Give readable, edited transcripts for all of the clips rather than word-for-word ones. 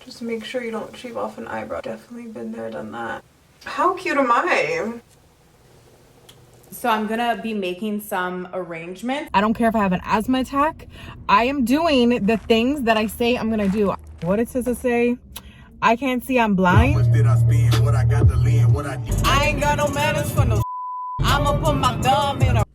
Just make sure you don't shave off an eyebrow. Definitely been there, done that. How cute am I? So I'm gonna be making some arrangements. I don't care if I have an asthma attack. I am doing the things that I say I'm gonna do. What it says to say? I can't see, I'm blind. How much did I spend? What I got to lend? What I ain't got no manners for no. I'ma put my thumb in a.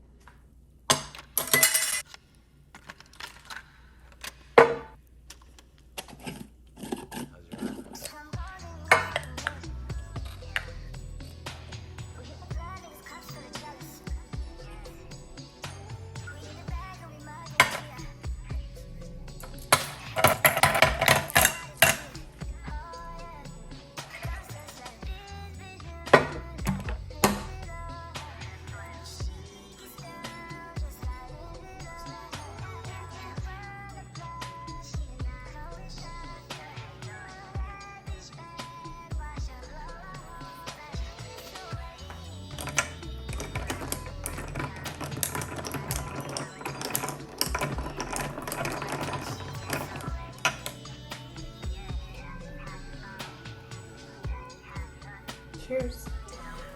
Cheers.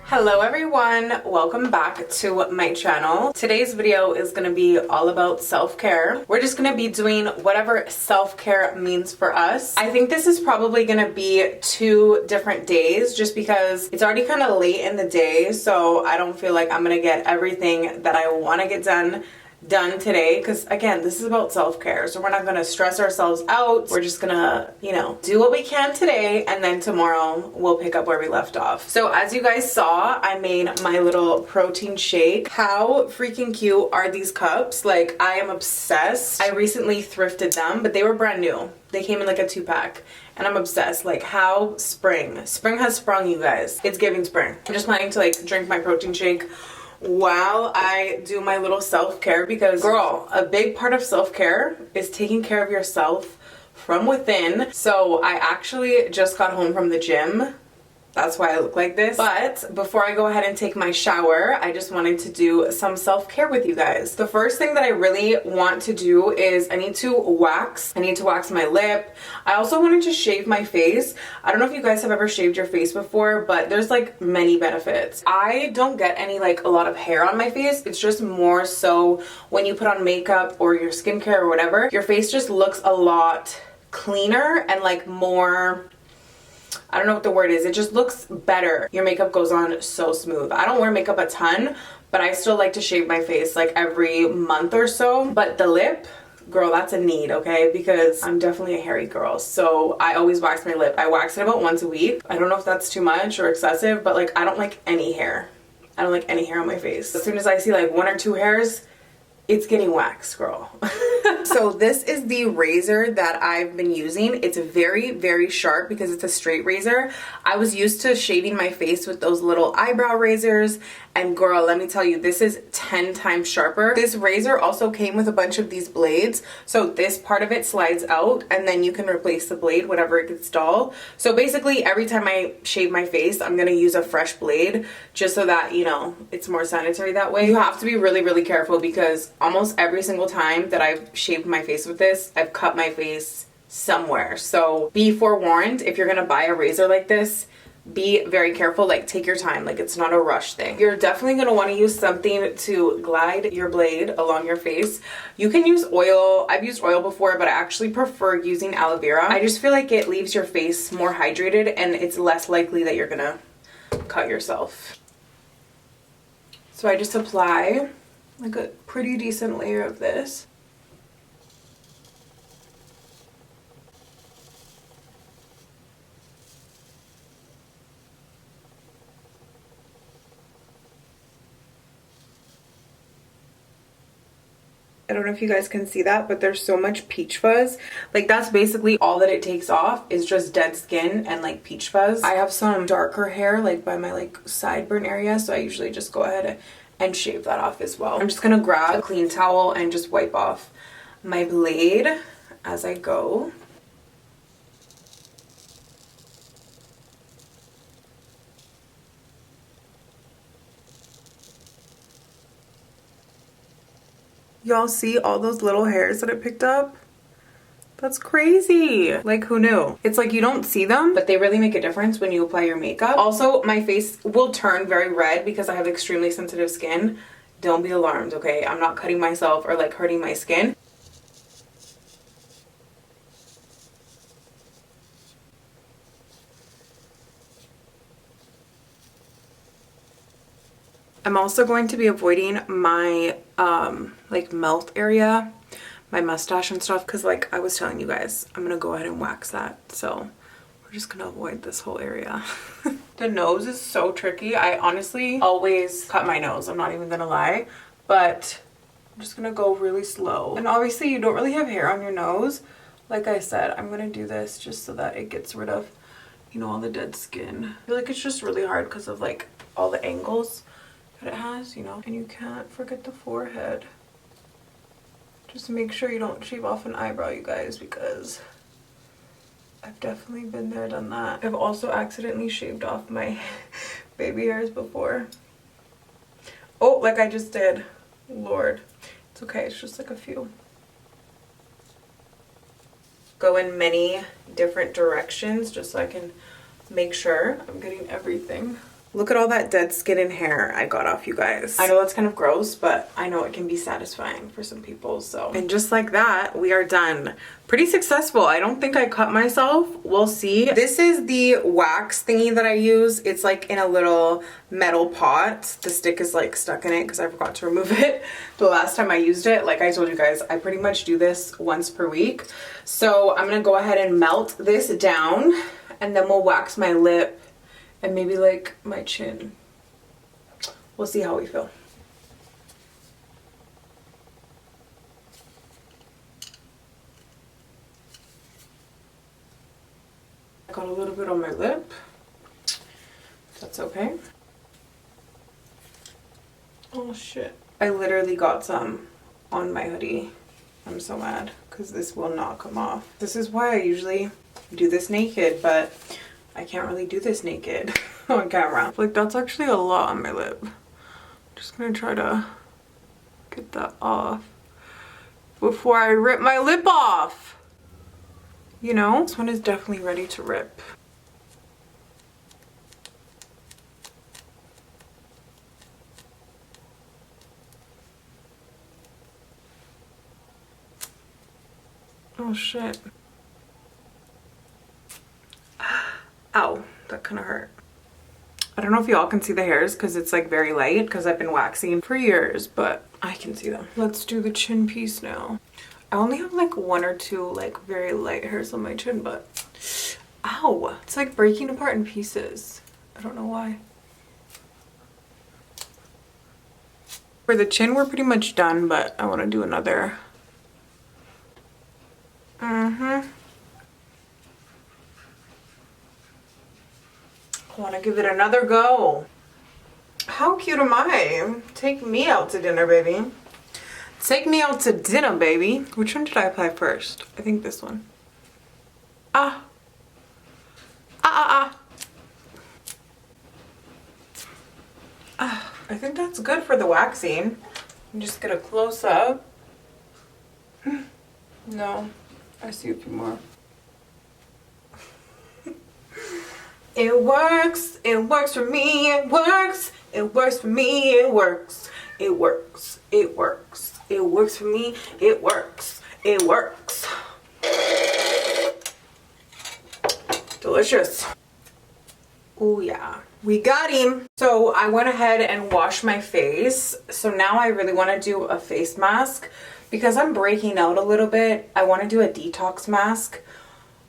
Hello everyone, welcome back to my channel. Today's video is going to be all about self-care. We're just going to be doing whatever self-care means for us. I think this is probably going to be 2 different days just because it's already kind of late in the day, so I don't feel like I'm going to get everything that I want to get done today, because again, this is about self-care, so we're not going to stress ourselves out. We're just gonna, you know, do what we can today, and then tomorrow we'll pick up where we left off. So as you guys saw, I made my little protein shake. How freaking cute are these cups? Like, I am obsessed. I recently thrifted them, but they were brand new. They came in like a 2-pack. And I'm obsessed. Like, how spring has sprung, you guys. It's giving spring. I'm just planning to like drink my protein shake while I do my little self-care, because girl, a big part of self-care is taking care of yourself from within. So I actually just got home from the gym. That's why I look like this. But before I go ahead and take my shower, I just wanted to do some self-care with you guys. The first thing that I really want to do is I need to wax my lip. I also wanted to shave my face. I don't know if you guys have ever shaved your face before, but there's like many benefits. I don't get any like a lot of hair on my face. It's just more so when you put on makeup or your skincare or whatever, your face just looks a lot cleaner and like more, I don't know what the word is. It just looks better. Your makeup goes on so smooth. I don't wear makeup a ton, but I still like to shave my face like every month or so. But the lip, girl, that's a need, okay? Because I'm definitely a hairy girl. So I always wax my lip. I wax it about once a week. I don't know if that's too much or excessive, but like I don't like any hair. I don't like any hair on my face. As soon as I see like 1 or 2 hairs, it's getting waxed, girl. So this is the razor that I've been using. It's very, very sharp because it's a straight razor. I was used to shaving my face with those little eyebrow razors, and girl, let me tell you, this is 10 times sharper. This razor also came with a bunch of these blades. So this part of it slides out and then you can replace the blade whenever it gets dull. So basically every time I shave my face, I'm gonna use a fresh blade just so that, you know, it's more sanitary that way. You have to be really, really careful because almost every single time that I've shaved my face with this, I've cut my face somewhere. So be forewarned, if you're gonna buy a razor like this, be very careful. Like, take your time. Like, it's not a rush thing. You're definitely going to want to use something to glide your blade along your face. You can use oil. I've used oil before, but I actually prefer using aloe vera. I just feel like it leaves your face more hydrated and it's less likely that you're gonna cut yourself. So I just apply like a pretty decent layer of this. I don't know if you guys can see that, but there's so much peach fuzz. Like, that's basically all that it takes off is just dead skin and like peach fuzz. I have some darker hair like by my like sideburn area, so I usually just go ahead and shave that off as well. I'm just gonna grab a clean towel and just wipe off my blade as I go. Y'all see all those little hairs that I picked up? That's crazy. Like, who knew? It's like you don't see them, but they really make a difference when you apply your makeup. Also, my face will turn very red because I have extremely sensitive skin. Don't be alarmed, okay? I'm not cutting myself or like hurting my skin. I'm also going to be avoiding my like mouth area, my mustache and stuff, because like I was telling you guys, I'm gonna go ahead and wax that. So we're just gonna avoid this whole area. The nose is so tricky. I honestly always cut my nose, I'm not even gonna lie, but I'm just gonna go really slow. And obviously you don't really have hair on your nose. Like I said, I'm gonna do this just so that it gets rid of, you know, all the dead skin. I feel like it's just really hard because of like all the angles that it has, you know. And you can't forget the forehead. Just make sure you don't shave off an eyebrow, you guys, because I've definitely been there, done that. I've also accidentally shaved off my baby hairs before. Oh, like I just did. Lord. It's okay, it's just like a few. Go in many different directions just so I can make sure I'm getting everything. Look at all that dead skin and hair I got off, you guys. I know that's kind of gross, but I know it can be satisfying for some people, so. And just like that, we are done. Pretty successful. I don't think I cut myself. We'll see. This is the wax thingy that I use. It's like in a little metal pot. The stick is like stuck in it because I forgot to remove it the last time I used it. Like I told you guys, I pretty much do this once per week. So I'm gonna go ahead and melt this down and then we'll wax my lip and maybe like my chin. We'll see how we feel. I got a little bit on my lip. That's okay. Oh shit. I literally got some on my hoodie. I'm so mad because this will not come off. This is why I usually do this naked, but I can't really do this naked on camera. Like that's actually a lot on my lip. I'm just gonna try to get that off before I rip my lip off. You know, this one is definitely ready to rip. Oh shit. Ow, that kind of hurt. I don't know if y'all can see the hairs because it's like very light because I've been waxing for years, but I can see them. Let's do the chin piece now. I only have like one or two like very light hairs on my chin, but ow, it's like breaking apart in pieces. I don't know why. For the chin, we're pretty much done, but I want to do another. I want to give it another go. How cute am I? Take me out to dinner, baby. Take me out to dinner, baby. Which one did I apply first? I think this one. I think that's good for the waxing. Just get a close up. No, I see a few more. It works for me, it works for me, it works for me, it works. Delicious. Oh yeah, we got him. So I went ahead and washed my face. So now I really want to do a face mask because I'm breaking out a little bit. I want to do a detox mask.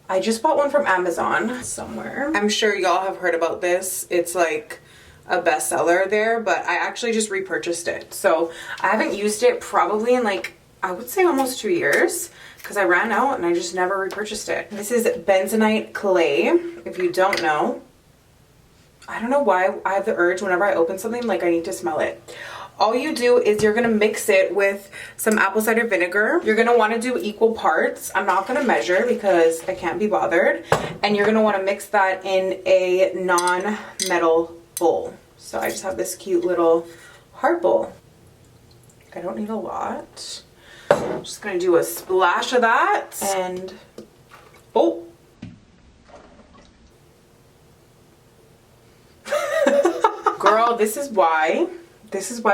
I just bought one from Amazon somewhere. I'm sure y'all have heard about this. It's like a bestseller there, but I actually just repurchased it. So I haven't used it probably in like, I would say almost 2 years because I ran out and I just never repurchased it. This is bentonite clay, if you don't know. I don't know why I have the urge whenever I open something, like I need to smell it. All you do is you're gonna mix it with some apple cider vinegar. You're gonna wanna do equal parts. I'm not gonna measure because I can't be bothered. And you're gonna wanna mix that in a non-metal bowl. So I just have this cute little heart bowl. I don't need a lot. Just gonna do a splash of that and oh. Girl, this is why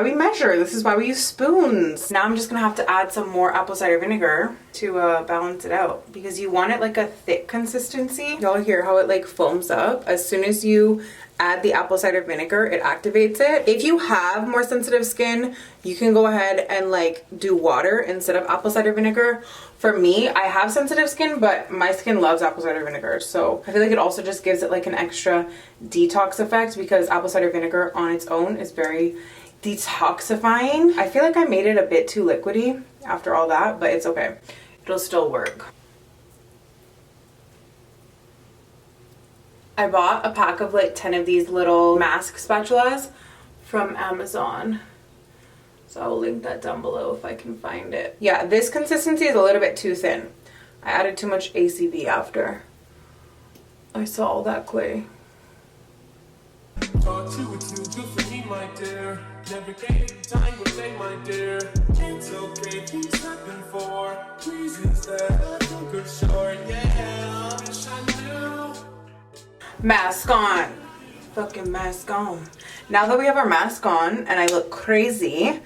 we measure. This is why we use spoons. Now I'm just gonna have to add some more apple cider vinegar to balance it out, because you want it like a thick consistency. Y'all hear how it like foams up? As soon as you add the apple cider vinegar, it activates it. If you have more sensitive skin, you can go ahead and like do water instead of apple cider vinegar. For me, I have sensitive skin, but my skin loves apple cider vinegar. So I feel like it also just gives it like an extra detox effect, because apple cider vinegar on its own is very detoxifying. I feel like I made it a bit too liquidy after all that, but it's okay. It'll still work. I bought a pack of like 10 of these little mask spatulas from Amazon. So I'll link that down below if I can find it. Yeah, this consistency is a little bit too thin. I added too much ACV after I saw all that clay. Thought you were too good for me, my dear. Never gave time to say, my dear. It's okay, he's nothing for reasons that I think are short. Yeah, I wish I knew. Mask on. Fucking mask on. Now that we have our mask on and I look crazy,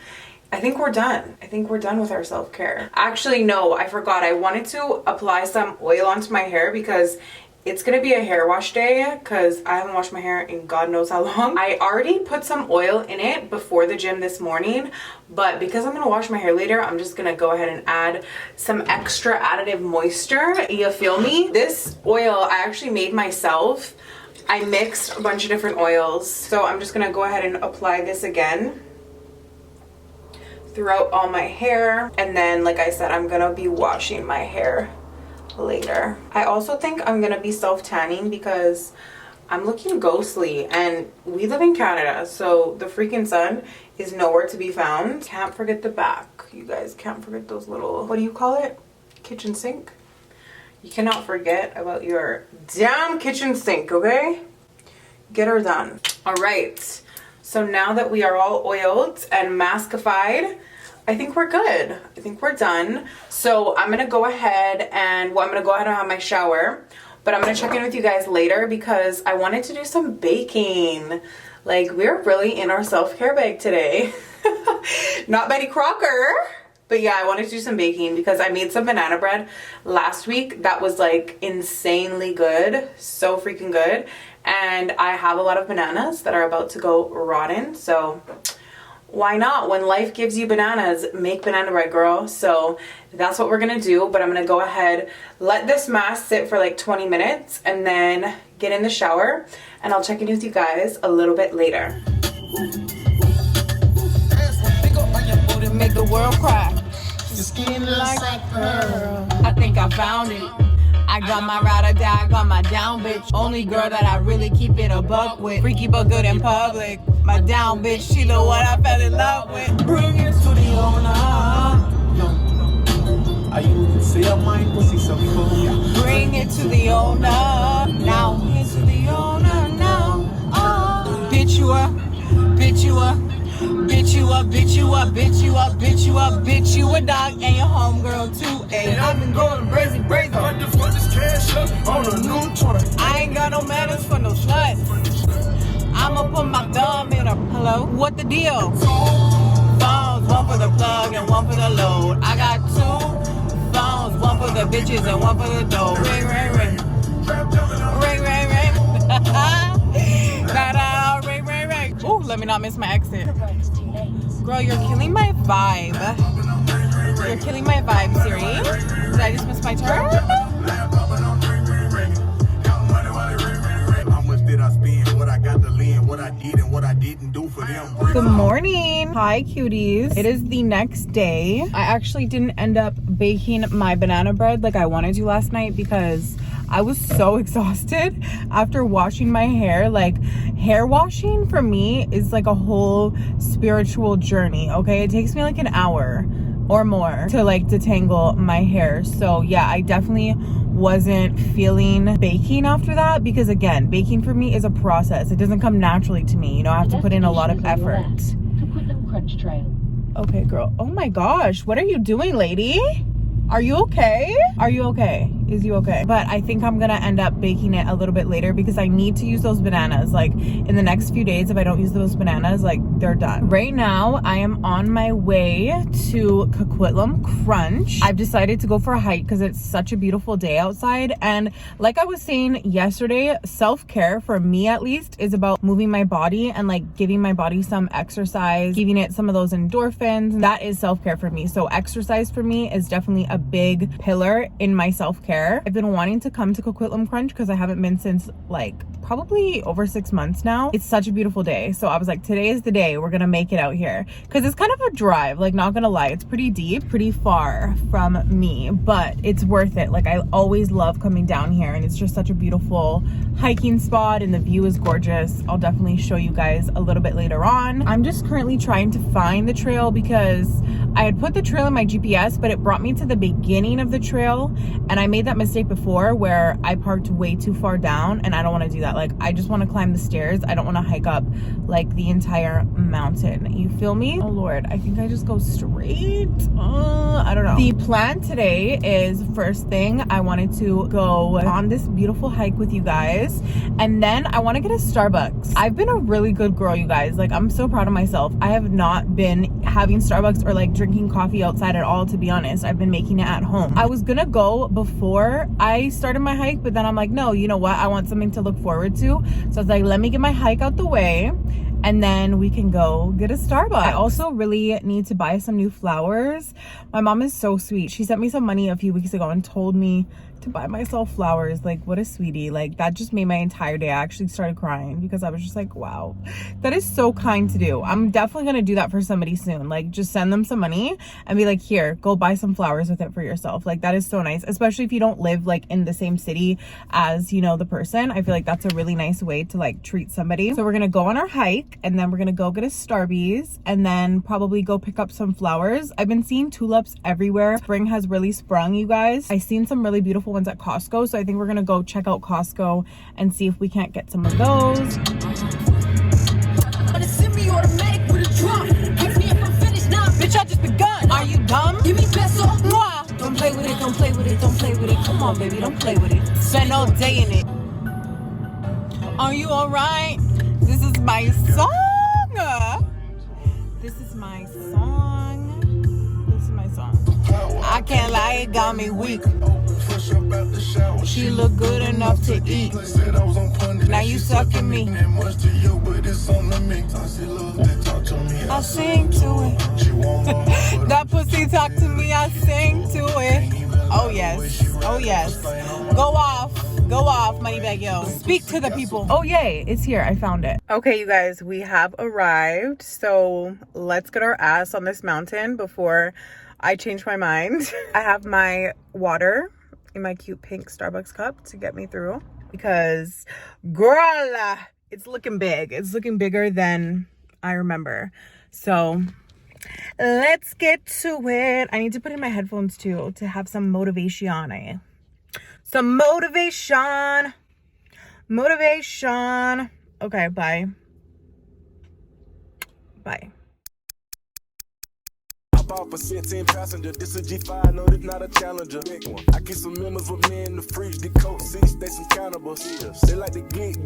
I think we're done. I think we're done with our self-care. Actually, no, I forgot. I wanted to apply some oil onto my hair because it's gonna be a hair wash day, because I haven't washed my hair in God knows how long. I already put some oil in it before the gym this morning, but because I'm gonna wash my hair later, I'm just gonna go ahead and add some extra additive moisture. You feel me? This oil I actually made myself. I mixed a bunch of different oils, so I'm just gonna go ahead and apply this again throughout all my hair, and then like I said, I'm gonna be washing my hair later. I also think I'm gonna be self-tanning because I'm looking ghostly, and we live in Canada, so the freaking sun is nowhere to be found. Can't forget the back, you guys. Can't forget those little, what do you call it? Kitchen sink? You cannot forget about your damn kitchen sink, okay? Get her done. All right, so now that we are all oiled and maskified, I think we're good. I think we're done. So I'm gonna go ahead and, well, I'm gonna go ahead and have my shower, but I'm gonna check in with you guys later because I wanted to do some baking. Like, we're really in our self-care bag today. Not Betty Crocker. But yeah, I wanted to do some baking because I made some banana bread last week that was like insanely good, so freaking good. And I have a lot of bananas that are about to go rotten, so why not? When life gives you bananas, make banana bread, girl. So that's what we're gonna do, but I'm gonna go ahead, let this mask sit for like 20 minutes and then get in the shower, and I'll check in with you guys a little bit later. Make the world cry. Your skin looks like pearl. I think I found it. I got my ride or die, I got my down bitch. Only girl that I really keep it a buck with. Freaky but good in public. My down bitch, she the one I fell in love with. Bring it to the owner. Are you sell my pussy so we go? Bring it to the owner. Now bring it to the owner now. Oh. Bitch you up, bitch you up. Bitch you up, bitch you up, bitch you up, bitch you up, bitch you a dog and your homegirl too. And I've been going crazy. I ain't got no manners for no sluts. I'ma put my thumb in her. Hello? What the deal? Phones, one for the plug and one for the load. I got two phones, one for the bitches and one for the dough. Ring, ring, ring. Ring, ring, ring. Ta-da, ring, ring, ring. Ooh, let me not miss my exit. Girl, you're killing my vibe. You're killing my vibe, Siri. Did I just miss my turn? Good morning. Hi, cuties. It is the next day. I actually didn't end up baking my banana bread like I wanted to last night because I was so exhausted after washing my hair. Like, hair washing for me is like a whole spiritual journey, okay? It takes me like an hour or more to like detangle my hair. So yeah, I definitely wasn't feeling baking after that because, again, baking for me is a process. It doesn't come naturally to me, you know. I have to put in a lot of effort. To Quitlam Crunch Trail. Okay, girl. Oh my gosh, what are you doing, lady? Are you okay? Are you okay? Is you okay? But I think I'm gonna end up baking it a little bit later because I need to use those bananas. Like in the next few days, if I don't use those bananas, like they're done. Right now, I am on my way to Coquitlam Crunch. I've decided to go for a hike because it's such a beautiful day outside. And like I was saying yesterday, self-care for me at least is about moving my body and like giving my body some exercise, giving it some of those endorphins. That is self-care for me. So exercise for me is definitely a big pillar in my self-care. I've been wanting to come to Coquitlam Crunch because I haven't been since like probably over 6 months now. It's such a beautiful day. So I was like, today is the day we're gonna make it out here. Because it's kind of a drive, like not gonna lie. It's pretty deep, pretty far from me, but it's worth it. Like I always love coming down here and it's just such a beautiful hiking spot and the view is gorgeous. I'll definitely show you guys a little bit later on. I'm just currently trying to find the trail because I had put the trail in my GPS, but it brought me to the beginning of the trail. And I made that mistake before where I parked way too far down and I don't want to do that. Like I just want to climb the stairs. I don't want to hike up like the entire mountain. You feel me? Oh Lord, I think I just go straight. I don't know. The plan today is first thing, I wanted to go on this beautiful hike with you guys. And then I want to get a Starbucks. I've been a really good girl, you guys. Like I'm so proud of myself. I have not been having Starbucks or like drinking coffee outside at all, to be honest. I've been making it at home. I was gonna go before I started my hike, but then I'm like, no, you know what? I want something to look forward to. So I was like, let me get my hike out the way and then we can go get a Starbucks. I also really need to buy some new flowers. My mom is so sweet. She sent me some money a few weeks ago and told me to buy myself flowers. Like what a sweetie. Like that just made my entire day. I actually started crying because I was just like, wow, that is so kind to do. I'm definitely gonna do that for somebody soon. Like just send them some money and be like, here, go buy some flowers with it for yourself. Like that is so nice, especially if you don't live like in the same city as, you know, the person. I feel like that's a really nice way to like treat somebody. So we're gonna go on our hike and then we're gonna go get a Starbucks and then probably go pick up some flowers. I've been seeing tulips everywhere. Spring has really sprung, you guys. I've seen some really beautiful ones at Costco, so I think we're gonna go check out Costco and see if we can't get some of those. Bitch, I just begun. Are you dumb? Give me peso. Don't play with it, don't play with it, don't play with it. Come on, baby, don't play with it. Spend all day in it. Are you alright? This is my song. This is my song. This is my song. I can't lie, it got me weak. She look good enough to eat. Now you sucking me. I sing to it. That pussy talk to me, I sing to it. Oh yes, oh yes. Go off, money bag yo. Speak to the people. Oh yay, it's here, I found it. Okay, you guys, we have arrived. So let's get our ass on this mountain before I change my mind. I have my water in my cute pink Starbucks cup to get me through because girl, it's looking big. It's looking bigger than I remember. So let's get to it. I need to put in my headphones too to have some motivation. Some motivation. Okay, bye. Off a 16 passenger, this a G5, no, this not a Challenger. I keep some members with me in the fridge, the coat seats, they some cannibals. They like to geek,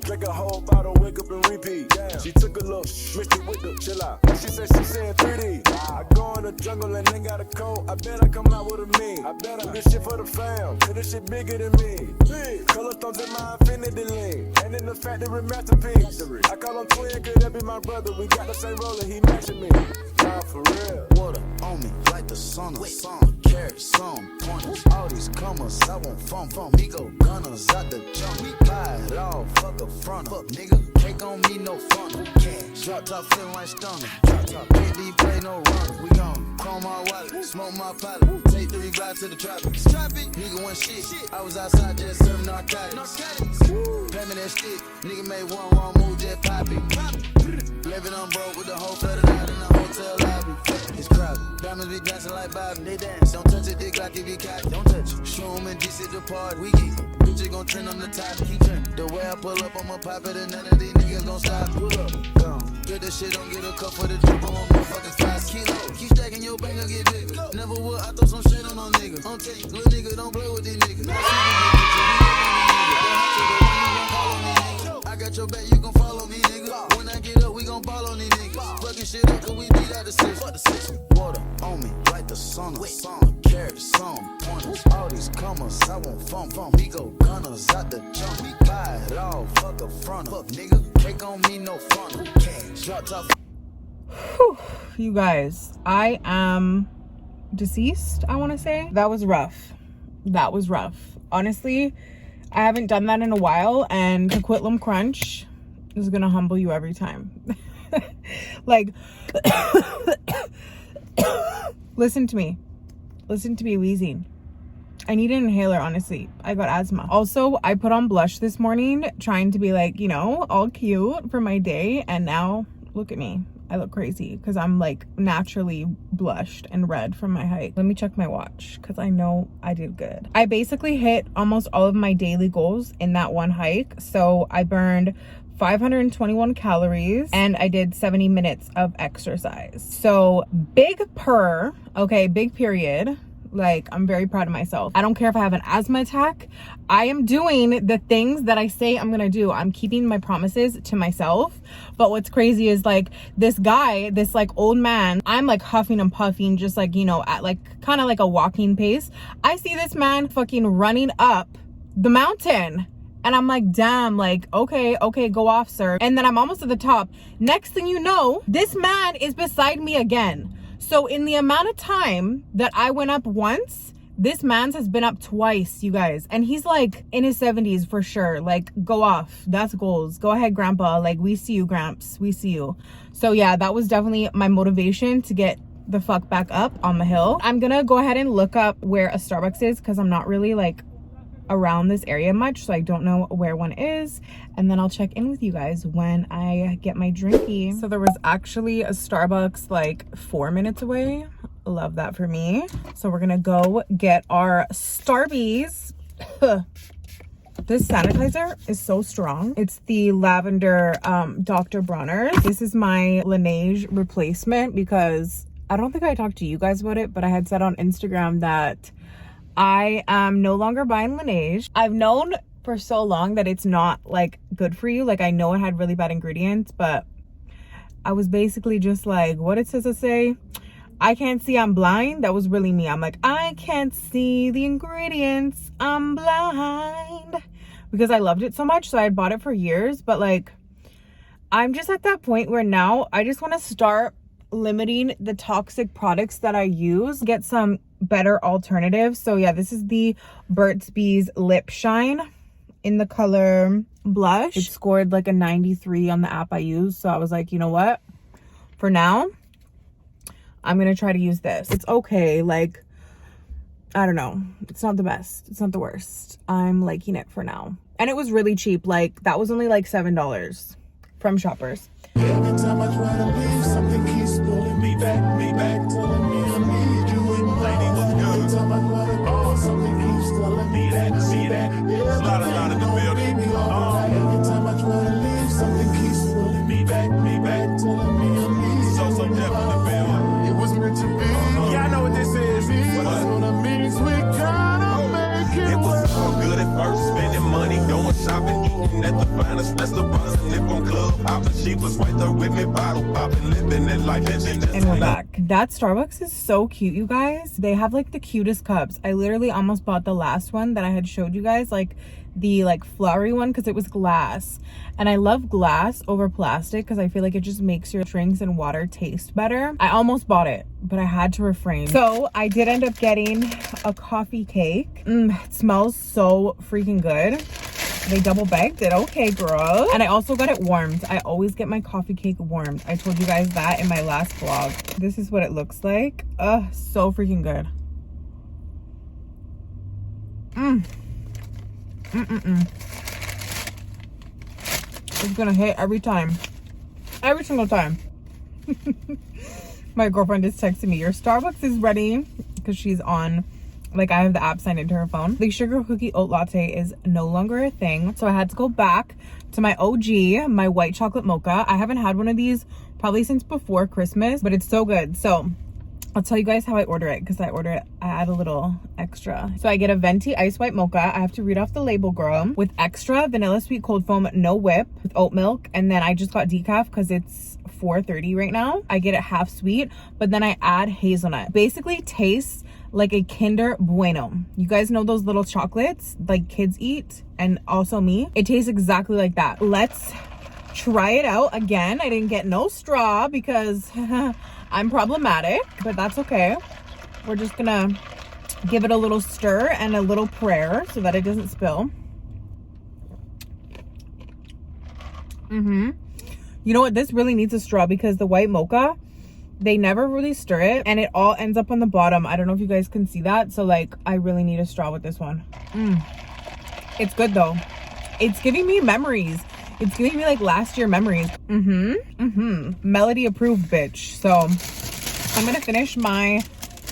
drink a whole bottle, wake up and repeat. Damn. She took a look, mixed it with the chill out. She said 3D. I go in the jungle and ain't got a coat. I bet I come out with a me. I bet I do this shit for the fam, cause this shit bigger than me. Big. Color thumbs in my infinity lane, and in the factory masterpiece. I call him twin, could that be my brother? We got the same roller, he matching me. Nah, for real. Water on me like the sun of sun. Carry some pointers. All these comers, I want fun. Me go gunners out the jump. We buy it all, fuck a front. Fuck nigga, cake on me, no fun. Cash. Drop top feeling like stunner. Drop top, KD play no run. We gon' chrome my wallet, smoke my pilot. Take 3 glide to the tropics. Nigga want shit. I was outside just serving narcotics. Pay me that shit. Nigga made one wrong move, just pop it. Living on broke with the whole flooded out in the hotel lobby. It's crowded. Diamonds be dancing like Bobby. They dance. Don't touch it, dick like it be cocky. Don't touch it. Show 'em and DC the party. We geek. Bitch gon' trend on the top. Keep trending. The way I pull up, I'ma pop it and none of these niggas gon' stop. Pull up. Gone. Get that shit on, get a cup for the drip on me, fucking 5 kilos. Keep stacking your bank, I get bigger. Never would, I throw some shit on no nigga. I'll tell you, little nigga, don't play with these niggas. I got your back, you gon' follow me, nigga. When I get up, we gon' ball on these niggas. Fucking shit up, cause we beat out the six. Fuck the six. Water on me, like the sun. Some carrots, some pointers. All these comers, I want fun. We go gunners out the jump. We buy it all, fuck a front. Fuck nigga, cake on me, no fun. Cash, drop top. Whew, you guys, I am deceased, I want to say. That was rough. Honestly, I haven't done that in a while, and the Quitlum Crunch is gonna humble you every time. Like, listen to me wheezing. I need an inhaler, honestly. I got asthma. Also, I put on blush this morning trying to be like, you know, all cute for my day, and now look at me. I look crazy because I'm like naturally blushed and red from my hike. Let me check my watch because I know I did good. I basically hit almost all of my daily goals in that one hike. So I burned 521 calories and I did 70 minutes of exercise. So big purr, okay, big period. Like, I'm very proud of myself. I don't care if I have an asthma attack. I am doing the things that I say I'm gonna do. I'm keeping my promises to myself. But what's crazy is like this guy, this like old man, I'm like huffing and puffing, just like, you know, at like kind of like a walking pace. I see this man fucking running up the mountain. And I'm like, damn, like, okay, go off, sir. And then I'm almost at the top. Next thing you know, this man is beside me again. So in the amount of time that I went up once, this man's has been up twice, you guys. And he's like in his 70s for sure. Like, go off. That's goals. Go ahead, grandpa. Like, we see you, Gramps. We see you. So yeah, that was definitely my motivation to get the fuck back up on the hill. I'm gonna go ahead and look up where a Starbucks is because I'm not really like around this area much, so I don't know where one is, and then I'll check in with you guys when I get my drinky. So there was actually a Starbucks like 4 minutes away. Love that for me. So we're gonna go get our Starbies. This sanitizer is so strong. It's the lavender Dr. Bronner's. This is my Laneige replacement because I don't think I talked to you guys about it, but I had said on Instagram that I am no longer buying Laneige. I've known for so long that it's not like good for you. Like, I know it had really bad ingredients, but I was basically just like, what it says to say, I can't see, I'm blind. That was really me. I'm like, I can't see the ingredients, I'm blind, because I loved it so much. So I had bought it for years, but like, I'm just at that point where now I just want to start limiting the toxic products that I use, get some better alternatives. So yeah, this is the Burts Bees Lip Shine in the color blush. It scored like a 93 on the app I use, so I was like, you know what, for now I'm gonna try to use this. It's okay, like, I don't know, it's not the best, it's not the worst. I'm liking it for now, and it was really cheap. Like, that was only like $7 from Shoppers. Every time I try to leave, something keeps pulling me back, telling me I need you in my life. Every time I try to go, something keeps telling me that. There's a lot in the building. Every time I try to leave, something keeps pulling me back, telling me I need you. So definitely it was meant to be. Yeah, I know what this is. That's what it means. We gotta make it. It was so good at first, spending money, going shopping, eating at the finest restaurants, and if on club hopping, she was right there with me, bottle popping, living that life. And we're back. That Starbucks is so cute, you guys. They have like the cutest cups. I literally almost bought the last one that I had showed you guys, like the like flowery one, because it was glass, and I love glass over plastic because I feel like it just makes your drinks and water taste better. I almost bought it, but I had to refrain. So I did end up getting a coffee cake. It smells so freaking good. They double bagged it. Okay, girl. And I also got it warmed. I always get my coffee cake warmed. I told you guys that in my last vlog. This is what it looks like. So freaking good. It's gonna hit every time. Every single time. My girlfriend is texting me, your Starbucks is ready, because she's on like I have the app signed into her phone. The sugar cookie oat latte is no longer a thing. So I had to go back to my OG, my white chocolate mocha. I haven't had one of these probably since before Christmas, but it's so good. So I'll tell you guys how I order it, because I add a little extra. So I get a venti ice white mocha. I have to read off the label, girl. With extra vanilla sweet cold foam, no whip, with oat milk. And then I just got decaf because it's $4.30 right now. I get it half sweet, but then I add hazelnut. Basically tastes like a Kinder Bueno. You guys know those little chocolates like kids eat, and also me? It tastes exactly like that. Let's try it out. Again, I didn't get no straw because I'm problematic, but that's okay. We're just gonna give it a little stir and a little prayer so that it doesn't spill. You know what? This really needs a straw because the white mocha, they never really stir it and it all ends up on the bottom. I don't know if you guys can see that. So like, I really need a straw with this one. It's good though. It's giving me memories. It's giving me like last year memories. Melody approved, bitch. So I'm gonna finish my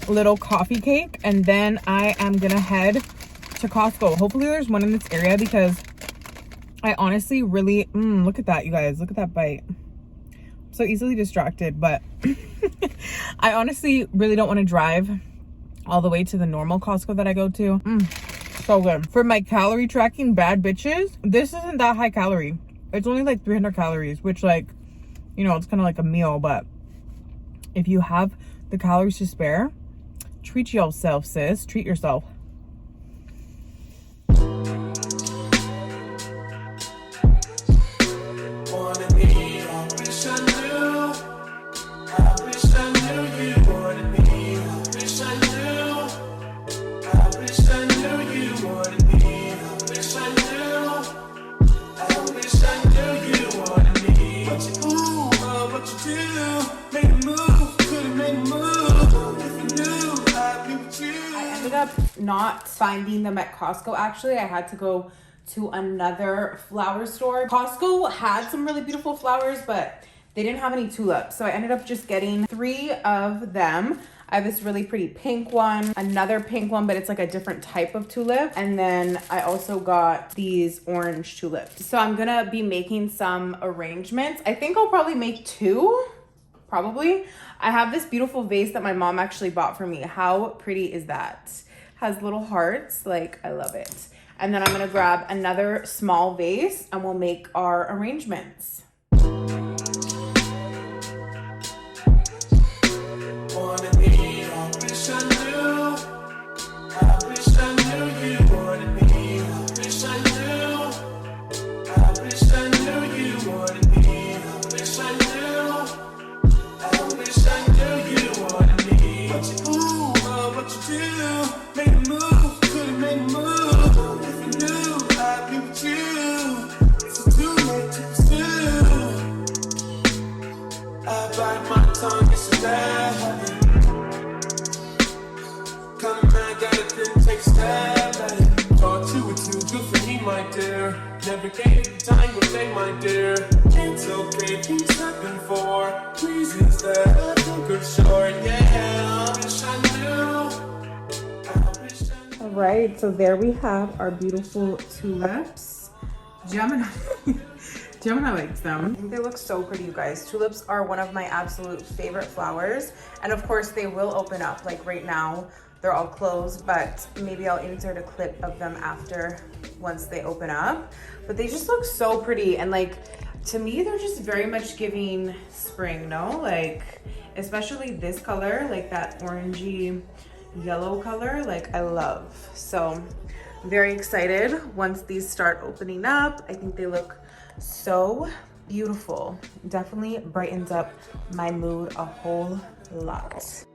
little coffee cake and then I am gonna head to Costco. Hopefully there's one in this area because I honestly really, look at that, you guys. Look at that bite. I'm so easily distracted, but I honestly really don't want to drive all the way to the normal Costco that I go to. So good. For my calorie tracking bad bitches, this isn't that high calorie. It's only like 300 calories, which like, you know, it's kind of like a meal, but if you have the calories to spare, treat yourself, sis. Treat yourself. Not finding them at Costco. Actually, I had to go to another flower store. Costco had some really beautiful flowers, but they didn't have any tulips. So I ended up just getting 3 of them. I have this really pretty pink one, another pink one, but it's like a different type of tulip. And then I also got these orange tulips. So I'm gonna be making some arrangements. I think I'll probably make 2, probably. I have this beautiful vase that my mom actually bought for me. How pretty is that? Has little hearts, like I love it. And then I'm gonna grab another small vase and we'll make our arrangements. Never gave you time to say, my dear. It's okay, things happen for reasons that I think are short. Yeah, I wish I knew. All right, so there we have our beautiful tulips. Gemini likes them. I think they look so pretty, you guys. Tulips are one of my absolute favorite flowers. And of course, they will open up. Like right now, they're all closed, but maybe I'll insert a clip of them after once they open up. But they just look so pretty, and like to me they're just very much giving spring, no? Like especially this color, like that orangey yellow color, like I love. So I'm very excited once these start opening up. I think they look so beautiful. Definitely brightens up my mood a whole lot.